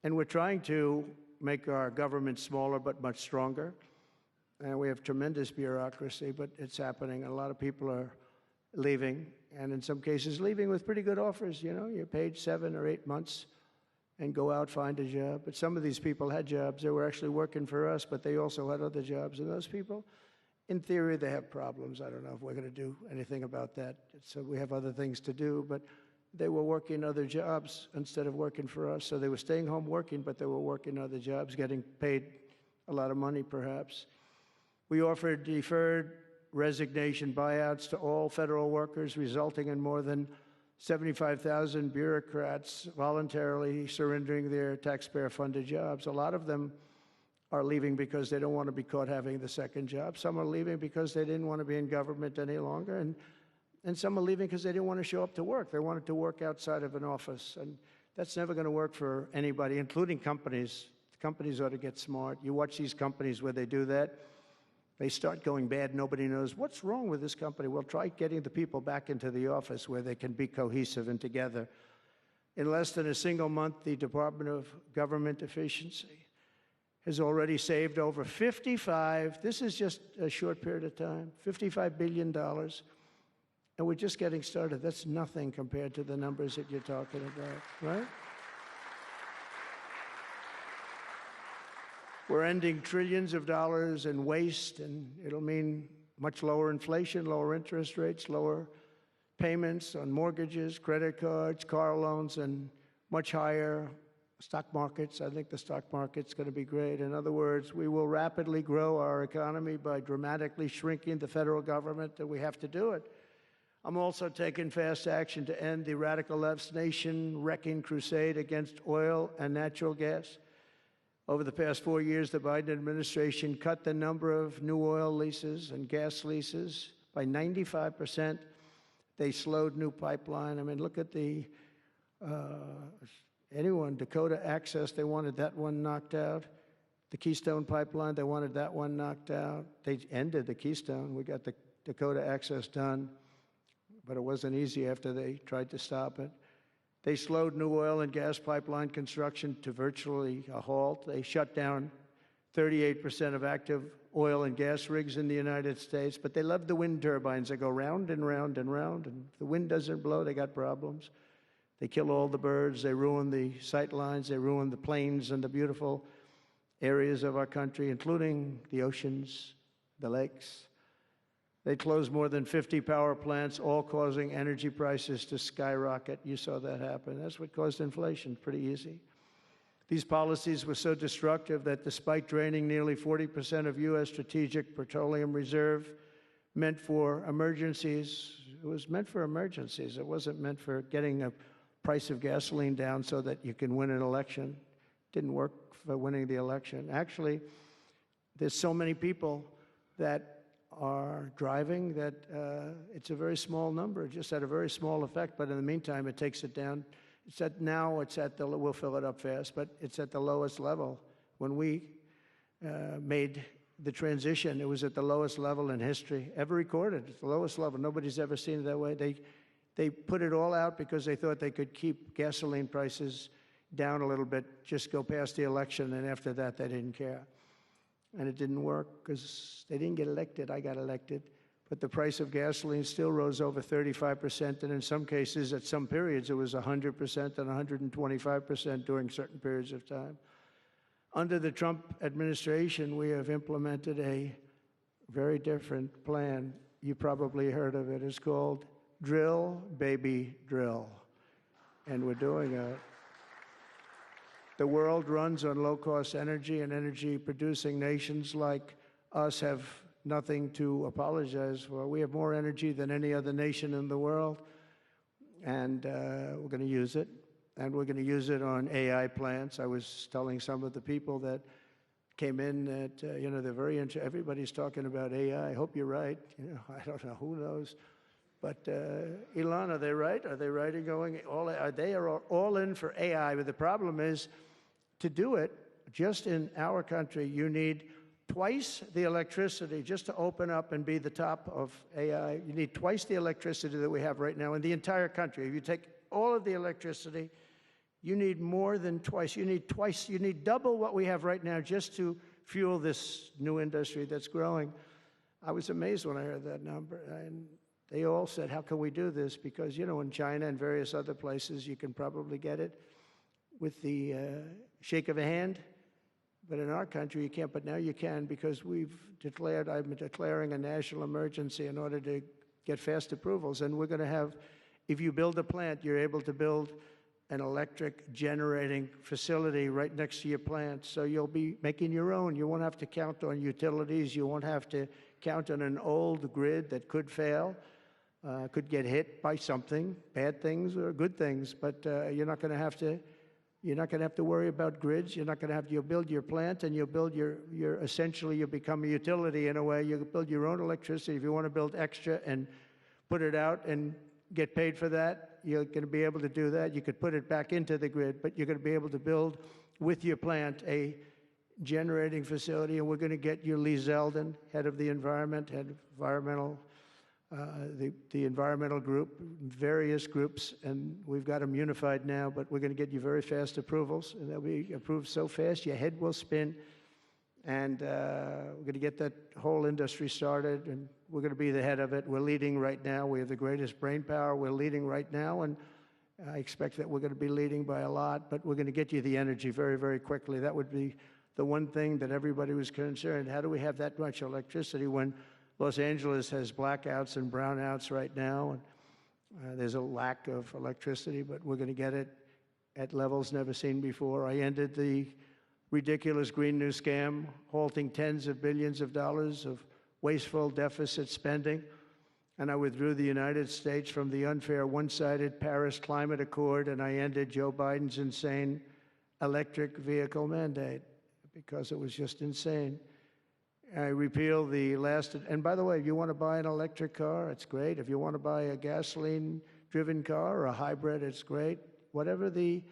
And we're trying to make our government smaller but much stronger. and we have tremendous bureaucracy, but it's happening. A lot of people are leaving, and in some cases leaving with pretty good offers. You know, you're paid 7 or 8 months and go out, find a job. But some of these people had jobs. They were actually working for us, but they also had other jobs. And those people, in theory, they have problems. I don't know if we're going to do anything about that. So we have other things to do, but they were working other jobs instead of working for us. So they were staying home working, but they were working other jobs, getting paid a lot of money, perhaps. We offered deferred resignation buyouts to all federal workers, resulting in more than 75,000 bureaucrats voluntarily surrendering their taxpayer-funded jobs. A lot of them are leaving because they don't want to be caught having the second job. Some are leaving because they didn't want to be in government any longer. And some are leaving because they didn't want to show up to work. They wanted to work outside of an office. And that's never going to work for anybody, including companies. Companies ought to get smart. You watch these companies where they do that. They start going bad. Nobody knows what's wrong with this company. Well, try getting the people back into the office where they can be cohesive and together. In less than a single month, the Department of Government Efficiency has already saved over this is just a short period of time, $55 billion. And we're just getting started. That's nothing compared to the numbers that you're talking about, right? We're ending trillions of dollars in waste, and it'll mean much lower inflation, lower interest rates, lower payments on mortgages, credit cards, car loans, and much higher stock markets. I think the stock market's going to be great. In other words, we will rapidly grow our economy by dramatically shrinking the federal government, and we have to do it. I'm also taking fast action to end the radical left's nation-wrecking crusade against oil and natural gas. Over the past 4 years, the Biden administration cut the number of new oil leases and gas leases by 95%. They slowed new pipeline. I mean, look at Dakota Access, they wanted that one knocked out. The Keystone Pipeline, they wanted that one knocked out. They ended the Keystone. We got the Dakota Access done, but it wasn't easy after they tried to stop it. They slowed new oil and gas pipeline construction to virtually a halt. They shut down 38% of active oil and gas rigs in the United States, but they love the wind turbines. They go round and round and round, and if the wind doesn't blow, they got problems. They kill all the birds. They ruin the sight lines. They ruin the plains and the beautiful areas of our country, including the oceans, the lakes. They closed more than 50 power plants, all causing energy prices to skyrocket. You saw that happen. That's what caused inflation. Pretty easy. These policies were so destructive that despite draining nearly 40% of U.S. strategic petroleum reserve meant for emergencies, it was meant for emergencies. It wasn't meant for getting a price of gasoline down so that you can win an election. It didn't work for winning the election. Actually, there's so many people that are driving that it's a very small number, just had a very small effect, but in the meantime, it takes it down. We'll fill it up fast, but it's at the lowest level. When we made the transition, it was at the lowest level in history, ever recorded. It's the lowest level. Nobody's ever seen it that way. They put it all out because they thought they could keep gasoline prices down a little bit, just go past the election, and after that, they didn't care. And it didn't work because they didn't get elected. I got elected. But the price of gasoline still rose over 35%, and in some cases, at some periods, it was 100% and 125% during certain periods of time. Under the Trump administration, we have implemented a very different plan. You probably heard of it. It's called Drill, Baby, Drill. And we're doing it. The world runs on low-cost energy, and energy-producing nations like us have nothing to apologize for. We have more energy than any other nation in the world, and we're going to use it. And we're going to use it on AI plants. I was telling some of the people that came in that, they're very interested. Everybody's talking about AI. I hope you're right. I don't know. Who knows? But Elon, are they right? Are they right in going all? They are all in for AI. But the problem is, to do it, just in our country, you need twice the electricity just to open up and be the top of AI. You need twice the electricity that we have right now in the entire country. If you take all of the electricity, you need more than twice. You need double what we have right now just to fuel this new industry that's growing. I was amazed when I heard that number. And they all said, how can we do this? Because, you know, in China and various other places, you can probably get it with the shake of a hand. But in our country, you can't. But now you can, because I'm declaring a national emergency in order to get fast approvals. And we're going to have, if you build a plant, you're able to build an electric generating facility right next to your plant. So you'll be making your own. You won't have to count on utilities. You won't have to count on an old grid that could fail, could get hit by something, bad things or good things. But you're not going to have to worry about grids. You'll build your plant, and you'll build essentially you'll become a utility in a way. You'll build your own electricity. If you want to build extra and put it out and get paid for that, you're going to be able to do that. You could put it back into the grid, but you're going to be able to build with your plant a generating facility. And we're going to get you Lee Zeldin, head of the environmental group, various groups, and we've got them unified now, but we're going to get you very fast approvals, and they'll be approved so fast your head will spin. And we're going to get that whole industry started, and we're going to be the head of it. We're leading right now. We have the greatest brain power. We're leading right now, and I expect that we're going to be leading by a lot, but we're going to get you the energy very, very quickly. That would be the one thing that everybody was concerned. How do we have that much electricity when Los Angeles has blackouts and brownouts right now, and there's a lack of electricity, but we're going to get it at levels never seen before. I ended the ridiculous Green New Scam, halting tens of billions of dollars of wasteful deficit spending, and I withdrew the United States from the unfair one-sided Paris Climate Accord, and I ended Joe Biden's insane electric vehicle mandate because it was just insane. I repealed the last, and by the way, if you want to buy an electric car, it's great. If you want to buy a gasoline-driven car or a hybrid, it's great. Whatever the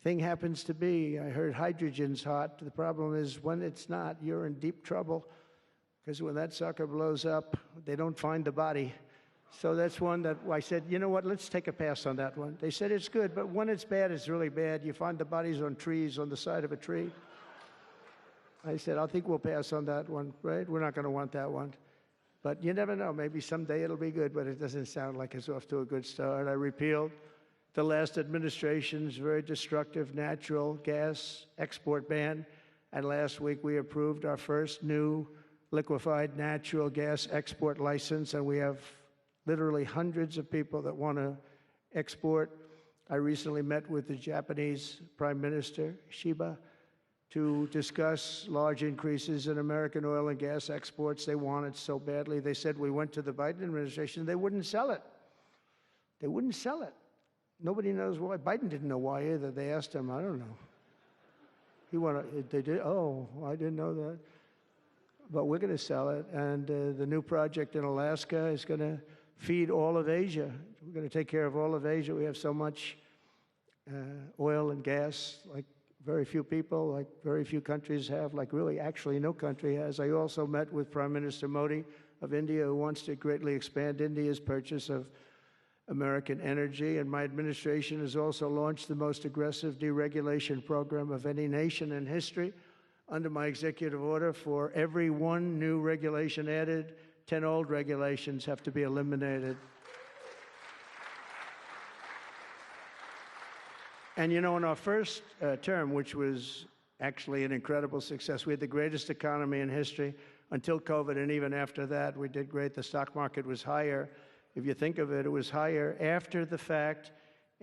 thing happens to be. I heard hydrogen's hot. The problem is when it's not, you're in deep trouble, because when that sucker blows up, they don't find the body. So that's one that I said, you know what, let's take a pass on that one. They said it's good, but when it's bad, it's really bad. You find the bodies on trees, on the side of a tree. I said, I think we'll pass on that one, right? We're not going to want that one. But you never know. Maybe someday it'll be good, but it doesn't sound like it's off to a good start. I repealed the last administration's very destructive natural gas export ban. And last week we approved our first new liquefied natural gas export license. And we have literally hundreds of people that want to export. I recently met with the Japanese Prime Minister, Shiba, to discuss large increases in American oil and gas exports. They want it so badly. They said we went to the Biden administration, they wouldn't sell it. They wouldn't sell it. Nobody knows why. Biden didn't know why either. They asked him, I don't know. They did, oh, I didn't know that. But we're going to sell it. And the new project in Alaska is going to feed all of Asia. We're going to take care of all of Asia. We have so much oil and gas, like very few people, like very few countries have, like really actually no country has. I also met with Prime Minister Modi of India, who wants to greatly expand India's purchase of American energy, and my administration has also launched the most aggressive deregulation program of any nation in history. Under my executive order, for every one new regulation added, 10 old regulations have to be eliminated. And you know, in our first term, which was actually an incredible success, we had the greatest economy in history until COVID, and even after that, we did great. The stock market was higher. If you think of it, it was higher after the fact.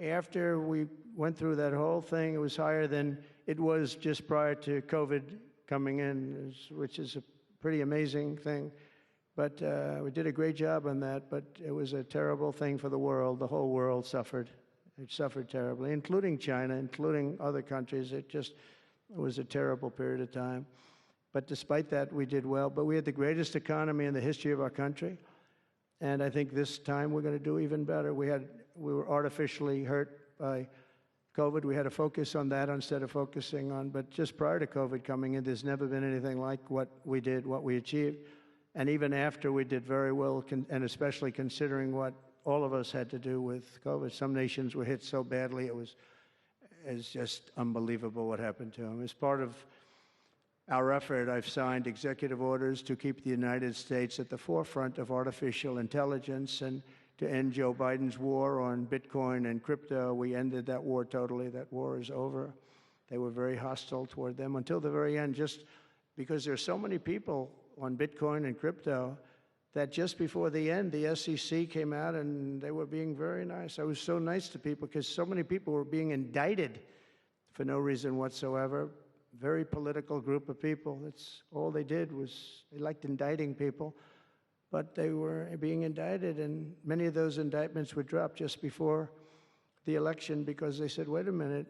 After we went through that whole thing, it was higher than it was just prior to COVID coming in, which is a pretty amazing thing. But we did a great job on that, but it was a terrible thing for the world. The whole world suffered. It suffered terribly, including China, including other countries. It was a terrible period of time. But despite that, we did well. But we had the greatest economy in the history of our country. And I think this time we're going to do even better. We were artificially hurt by COVID. We had to focus on that instead of focusing on, but just prior to COVID coming in, there's never been anything like what we did, what we achieved. And even after, we did very well, and especially considering what all of us had to do with COVID. Some nations were hit so badly, it's just unbelievable what happened to them. As part of our effort, I've signed executive orders to keep the United States at the forefront of artificial intelligence and to end Joe Biden's war on Bitcoin and crypto. We ended that war totally. That war is over. They were very hostile toward them until the very end, just because there's so many people on Bitcoin and crypto that just before the end, the SEC came out and they were being very nice. I was so nice to people because so many people were being indicted for no reason whatsoever. Very political group of people. That's all they did was they liked indicting people, but they were being indicted, and many of those indictments were dropped just before the election because they said, wait a minute,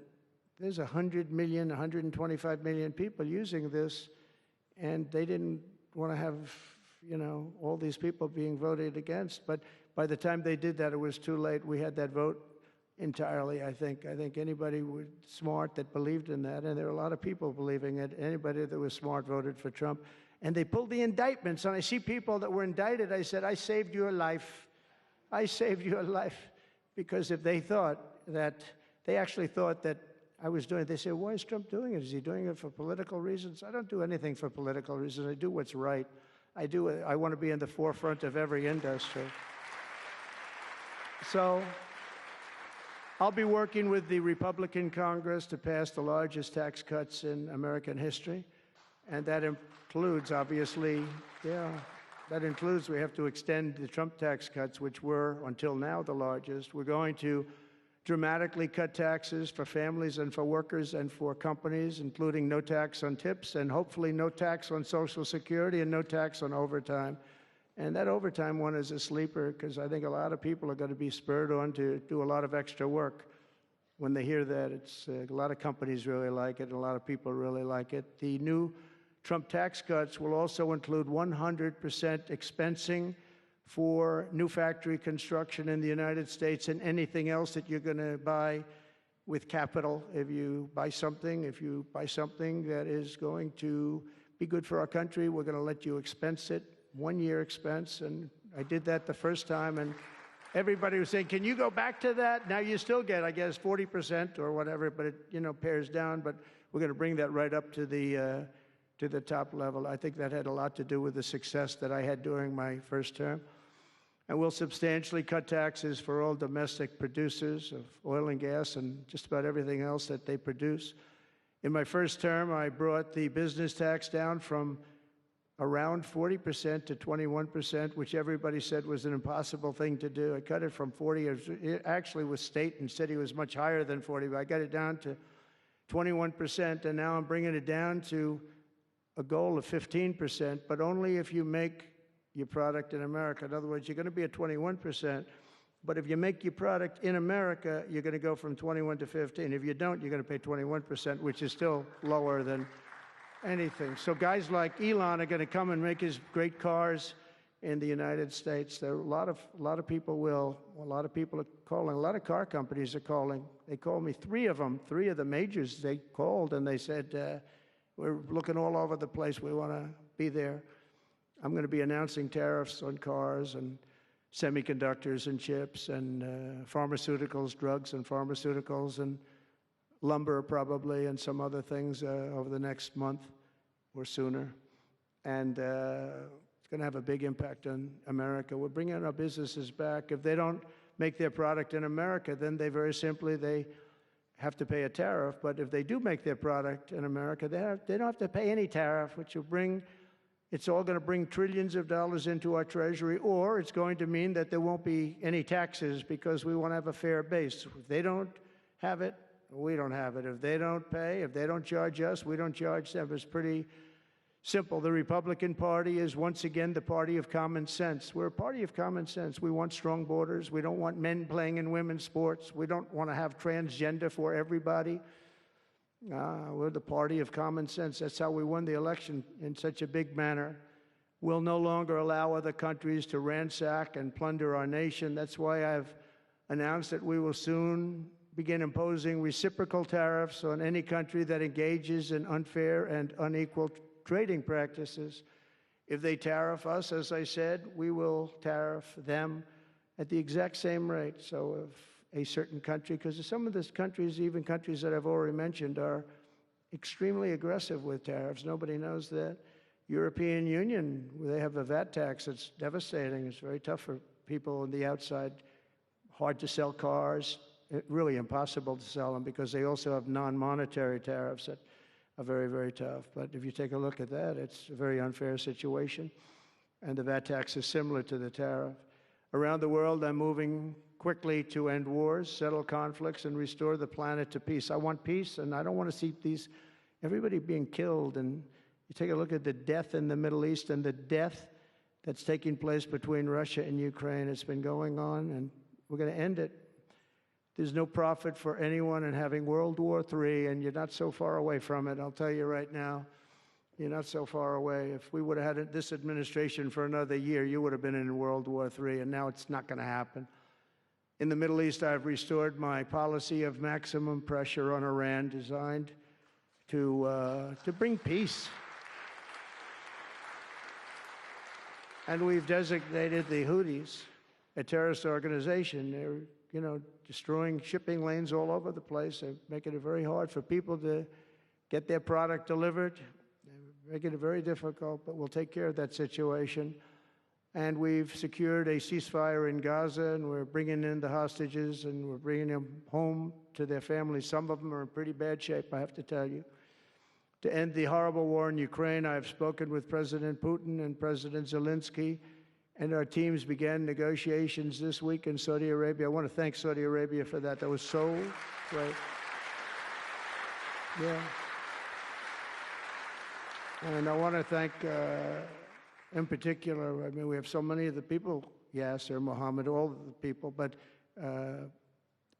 there's 100 million, 125 million people using this, and they didn't want to have, you know, all these people being voted against. But by the time they did that, it was too late. We had that vote entirely, I think. I think anybody smart that believed in that, and there are a lot of people believing it, anybody that was smart voted for Trump. And they pulled the indictments. And I see people that were indicted. I said, I saved your life. I saved your life. Because if they thought that, they actually thought that I was doing it, they said, why is Trump doing it? Is he doing it for political reasons? I don't do anything for political reasons. I do what's right. I want to be in the forefront of every industry. So I'll be working with the Republican Congress to pass the largest tax cuts in American history. And that includes, obviously, that includes we have to extend the Trump tax cuts, which were, until now, the largest. We're going to dramatically cut taxes for families and for workers and for companies, including no tax on tips and hopefully no tax on Social Security and no tax on overtime. And that overtime one is a sleeper because I think a lot of people are going to be spurred on to do a lot of extra work. When they hear that, it's a lot of companies really like it, and a lot of people really like it. The new Trump tax cuts will also include 100% expensing for new factory construction in the United States and anything else that you're going to buy with capital. If you buy something that is going to be good for our country, we're going to let you expense it, 1 year expense. And I did that the first time, and everybody was saying, can you go back to that? Now you still get, I guess, 40% or whatever, but it, you know, pares down. But we're going to bring that right up to the top level. I think that had a lot to do with the success that I had during my first term. And we'll substantially cut taxes for all domestic producers of oil and gas and just about everything else that they produce. In my first term, I brought the business tax down from around 40% to 21%, which everybody said was an impossible thing to do. I cut it from 40. It actually was state and city was much higher than 40, but I got it down to 21%, and now I'm bringing it down to a goal of 15%, but only if you make your product in America. In other words, you're going to be at 21%, but if you make your product in America, you're going to go from 21 to 15. If you don't, you're going to pay 21%, which is still lower than anything. So guys like Elon are going to come and make his great cars in the United States. There are a lot of people will. A lot of people are calling. A lot of car companies are calling. They called me, three of the majors. They called and they said, we're looking all over the place. We want to be there. I'm going to be announcing tariffs on cars and semiconductors and chips and pharmaceuticals, drugs and pharmaceuticals and lumber probably and some other things over the next month or sooner. And it's going to have a big impact on America. We're bringing our businesses back. If they don't make their product in America, then they very simply, they have to pay a tariff. But if they do make their product in America, they don't have to pay any tariff, which will bring, it's all going to bring trillions of dollars into our treasury, or it's going to mean that there won't be any taxes because we want to have a fair base. If they don't have it, we don't have it. If they don't pay, if they don't charge us, we don't charge them. It's pretty simple. The Republican Party is once again the party of common sense. We're a party of common sense. We want strong borders. We don't want men playing in women's sports. We don't want to have transgender for everybody. We're the party of common sense. That's how we won the election in such a big manner. We'll no longer allow other countries to ransack and plunder our nation. That's why I've announced that we will soon begin imposing reciprocal tariffs on any country that engages in unfair and unequal trading practices. If they tariff us, as I said, we will tariff them at the exact same rate. So if a certain country, because some of these countries, even countries that I've already mentioned, are extremely aggressive with tariffs. Nobody knows that. European Union, they have a VAT tax that's devastating. It's very tough for people on the outside. Hard to sell cars, really impossible to sell them because they also have non-monetary tariffs that are very, very tough. But if you take a look at that, it's a very unfair situation. And the VAT tax is similar to the tariff. Around the world, I'm moving quickly to end wars, settle conflicts, and restore the planet to peace. I want peace, and I don't want to see everybody being killed. And you take a look at the death in the Middle East and the death that's taking place between Russia and Ukraine. It's been going on, and we're going to end it. There's no profit for anyone in having World War III, and you're not so far away from it. I'll tell you right now, you're not so far away. If we would have had this administration for another year, you would have been in World War III, and now it's not going to happen. In the Middle East, I've restored my policy of maximum pressure on Iran, designed to bring peace. And we've designated the Houthis a terrorist organization. They're, destroying shipping lanes all over the place. They're making it very hard for people to get their product delivered. They're making it very difficult, but we'll take care of that situation. And we've secured a ceasefire in Gaza, and we're bringing in the hostages, and we're bringing them home to their families. Some of them are in pretty bad shape, I have to tell you. To end the horrible war in Ukraine, I've spoken with President Putin and President Zelensky, and our teams began negotiations this week in Saudi Arabia. I want to thank Saudi Arabia for that. That was so great. Yeah. And I want to thank, in particular, I mean, we have so many of the people, Yasser, Mohammed, all of the people, but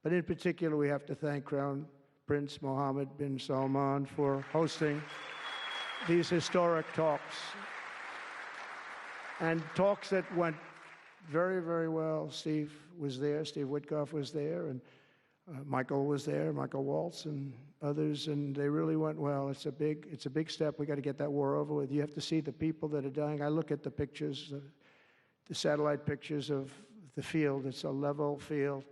in particular, we have to thank Crown Prince Mohammed bin Salman for hosting these historic talks. And talks that went very, very well. Steve was there, Steve Witkoff was there, and Michael was there, Michael Waltz and others, and they really went well. It's a big step. We got to get that war over with. You have to see the people that are dying. I look at the pictures, the satellite pictures of the field. It's a level field,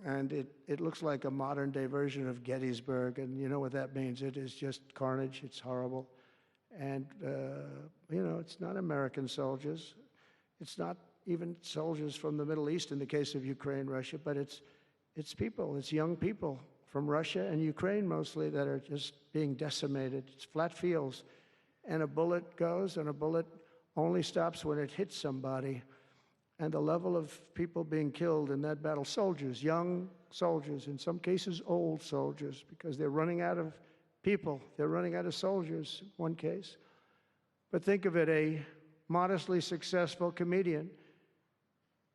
and it looks like a modern-day version of Gettysburg, and you know what that means. It is just carnage. It's horrible. And, it's not American soldiers. It's not even soldiers from the Middle East in the case of Ukraine, Russia, but it's people, it's young people from Russia and Ukraine mostly that are just being decimated. It's flat fields. And a bullet goes, and a bullet only stops when it hits somebody. And the level of people being killed in that battle, soldiers, young soldiers, in some cases old soldiers, because they're running out of people. They're running out of soldiers, in one case. But think of it, a modestly successful comedian,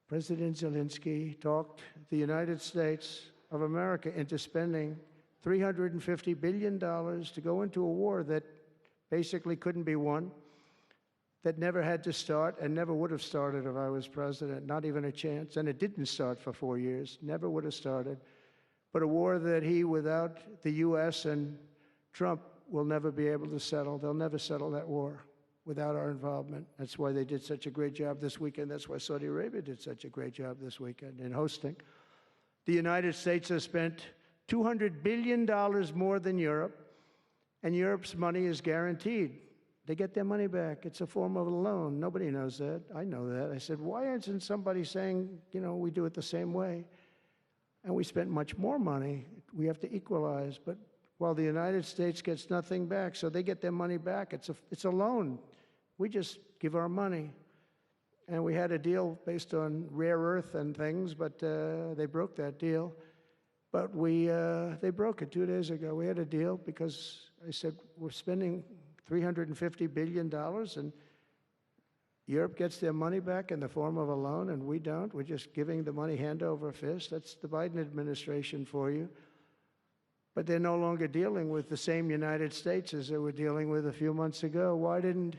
President Zelensky, talked the United States of America into spending $350 billion to go into a war that basically couldn't be won, that never had to start and never would have started if I was president, not even a chance. And it didn't start for 4 years, never would have started. But a war that he, without the U.S. and Trump, will never be able to settle. They'll never settle that war without our involvement. That's why they did such a great job this weekend. That's why Saudi Arabia did such a great job this weekend in hosting. The United States has spent $200 billion more than Europe, and Europe's money is guaranteed. They get their money back. It's a form of a loan. Nobody knows that. I know that. I said, why isn't somebody saying, we do it the same way? And we spent much more money. We have to equalize. But while the United States gets nothing back, so they get their money back. It's a loan. We just give our money. And we had a deal based on rare earth and things, but they broke that deal. But they broke it 2 days ago. We had a deal because I said, we're spending $350 billion, and Europe gets their money back in the form of a loan, and we don't. We're just giving the money hand over fist. That's the Biden administration for you. But they're no longer dealing with the same United States as they were dealing with a few months ago. Why didn't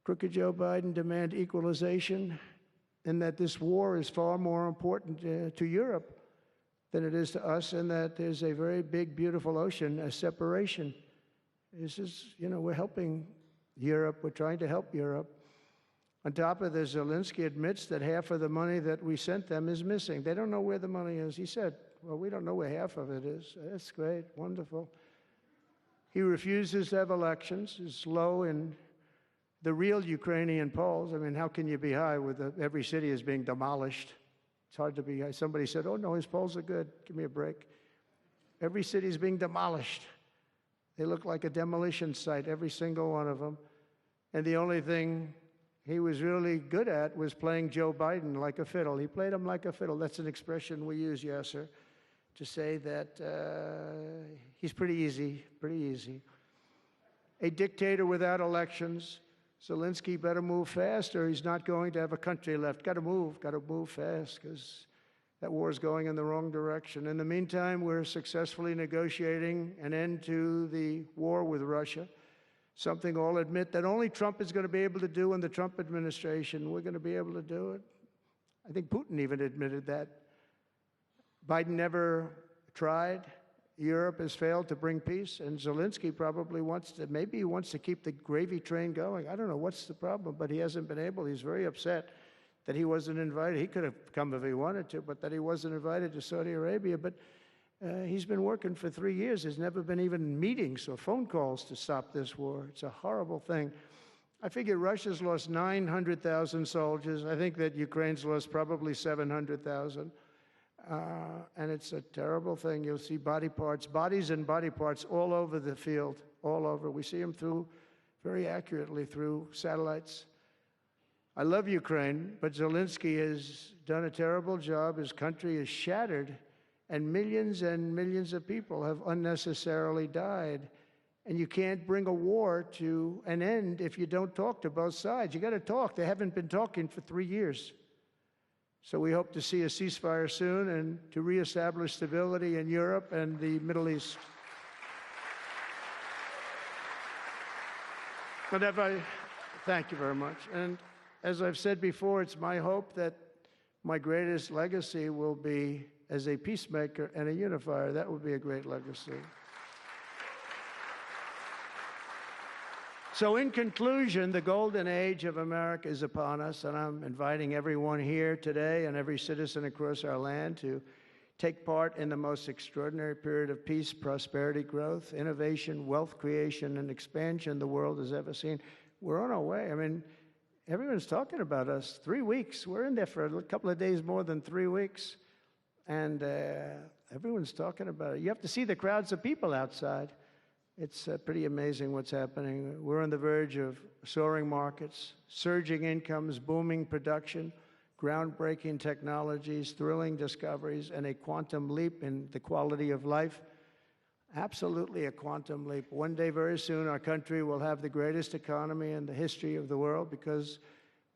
crooked Joe Biden demand equalization, and that this war is far more important to Europe than it is to us, and that there's a very big, beautiful ocean, a separation? This is, we're helping Europe. We're trying to help Europe. On top of this, Zelensky admits that half of the money that we sent them is missing. They don't know where the money is. He said, well, we don't know where half of it is. That's great, wonderful. He refuses to have elections. It's low in the real Ukrainian polls. I mean, how can you be high with every city is being demolished? It's hard to be high. Somebody said, oh, no, his polls are good. Give me a break. Every city is being demolished. They look like a demolition site, every single one of them. And the only thing he was really good at was playing Joe Biden like a fiddle. He played him like a fiddle. That's an expression we use, yes, sir, to say that he's pretty easy, pretty easy. A dictator without elections. Zelensky better move fast or he's not going to have a country left. Got to move fast because that war is going in the wrong direction. In the meantime, we're successfully negotiating an end to the war with Russia, something I'll admit that only Trump is going to be able to do in the Trump administration. We're going to be able to do it. I think Putin even admitted that. Biden never tried. Europe has failed to bring peace, and Zelensky probably wants to, maybe he wants to keep the gravy train going. I don't know what's the problem, but he hasn't been able. He's very upset that he wasn't invited. He could have come if he wanted to, but that he wasn't invited to Saudi Arabia. But he's been working for 3 years. There's never been even meetings or phone calls to stop this war. It's a horrible thing. I figure Russia's lost 900,000 soldiers. I think that Ukraine's lost probably 700,000. And it's a terrible thing. You'll see bodies and body parts all over the field, all over. We see them very accurately through satellites. I love Ukraine, but Zelensky has done a terrible job. His country is shattered, and millions of people have unnecessarily died. And you can't bring a war to an end if you don't talk to both sides. You got to talk. They haven't been talking for 3 years. So we hope to see a ceasefire soon and to reestablish stability in Europe and the Middle East. Thank you very much. And as I've said before, it's my hope that my greatest legacy will be as a peacemaker and a unifier. That would be a great legacy. So in conclusion, the golden age of America is upon us, and I'm inviting everyone here today and every citizen across our land to take part in the most extraordinary period of peace, prosperity, growth, innovation, wealth creation, and expansion the world has ever seen. We're on our way. I mean, everyone's talking about us. 3 weeks. We're in there for a couple of days more than 3 weeks, and everyone's talking about it. You have to see the crowds of people outside. It's pretty amazing what's happening. We're on the verge of soaring markets, surging incomes, booming production, groundbreaking technologies, thrilling discoveries, and a quantum leap in the quality of life. Absolutely a quantum leap. One day, very soon, our country will have the greatest economy in the history of the world because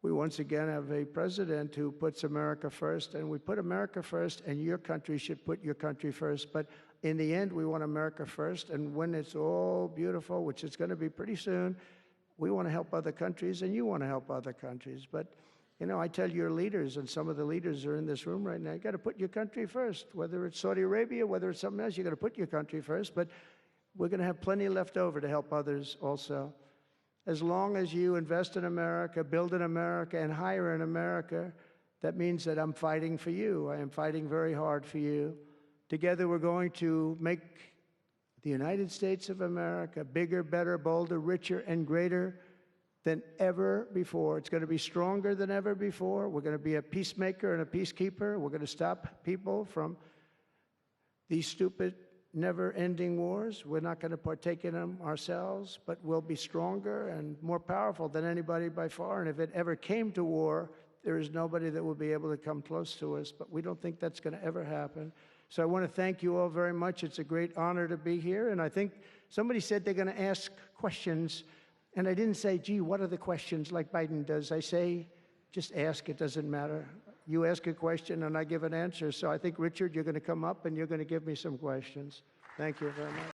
we once again have a president who puts America first, and we put America first, and your country should put your country first. But in the end, we want America first, and when it's all beautiful, which it's going to be pretty soon, we want to help other countries, and you want to help other countries. But, you know, I tell your leaders, and some of the leaders are in this room right now, you got to put your country first. Whether it's Saudi Arabia, whether it's something else, you got to put your country first. But we're going to have plenty left over to help others also. As long as you invest in America, build in America, and hire in America, that means that I'm fighting for you. I am fighting very hard for you. Together, we're going to make the United States of America bigger, better, bolder, richer, and greater than ever before. It's going to be stronger than ever before. We're going to be a peacemaker and a peacekeeper. We're going to stop people from these stupid, never-ending wars. We're not going to partake in them ourselves, but we'll be stronger and more powerful than anybody by far. And if it ever came to war, there is nobody that will be able to come close to us. But we don't think that's going to ever happen. So I want to thank you all very much. It's a great honor to be here. And I think somebody said they're going to ask questions. And I didn't say, gee, what are the questions like Biden does? I say, just ask. It doesn't matter. You ask a question and I give an answer. So I think, Richard, you're going to come up and you're going to give me some questions. Thank you very much.